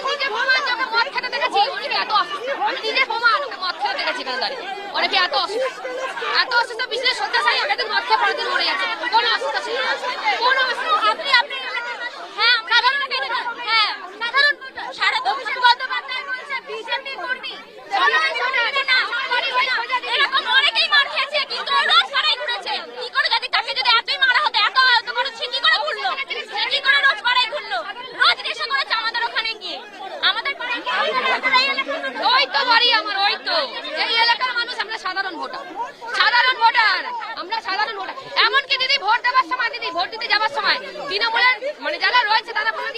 নিজে প্রমাণ যে ওকে মদ খেতে দেখেছি, উনি এত অসুস্থ, আমি নিজে প্রমাণ ওকে মদ খেতে দেখেছি এখানে দাঁড়িয়ে। অনেকে এত অসুস্থ বিশেষ শয্যাশায়ী, ওকে মদ খেয়ে পরের দিন মরে যাচ্ছে। কোনো অসুস্থ ছিল না, কোনো অসুস্থ। আপনি হ্যাঁ সাধারণ হ্যাঁ সাধারণ সারা অভিষেক বন্দ্যোপাধ্যায় বলছে বিজেপি কর্মী এরকম অনেকেই মার খেয়েছে, কিন্তু রোজ পাড়ায় ঘুরেছে। কি করে যদি তাকে যদি এতই মারা হতো, এত বড় ছিটি করে ঘুরলো, ছিটি করে রোজ পাড়ায় ঘুরলো, রোজ নেশা করেছে আমাদের ওখানে গিয়ে, আমাদের পাড়ায় গিয়ে। ওই তো বাড়ি আমার, ওই তো এই এলাকার মানুষ। আমরা সাধারণ ভোটার, আমরা সাধারণ ভোটার। এমনকি দিদি ভোট দেওয়ার সময়, দিদি ভোট দিতে যাওয়ার সময় তৃণমূলের মানে যারা রয়েছে তারা কোনো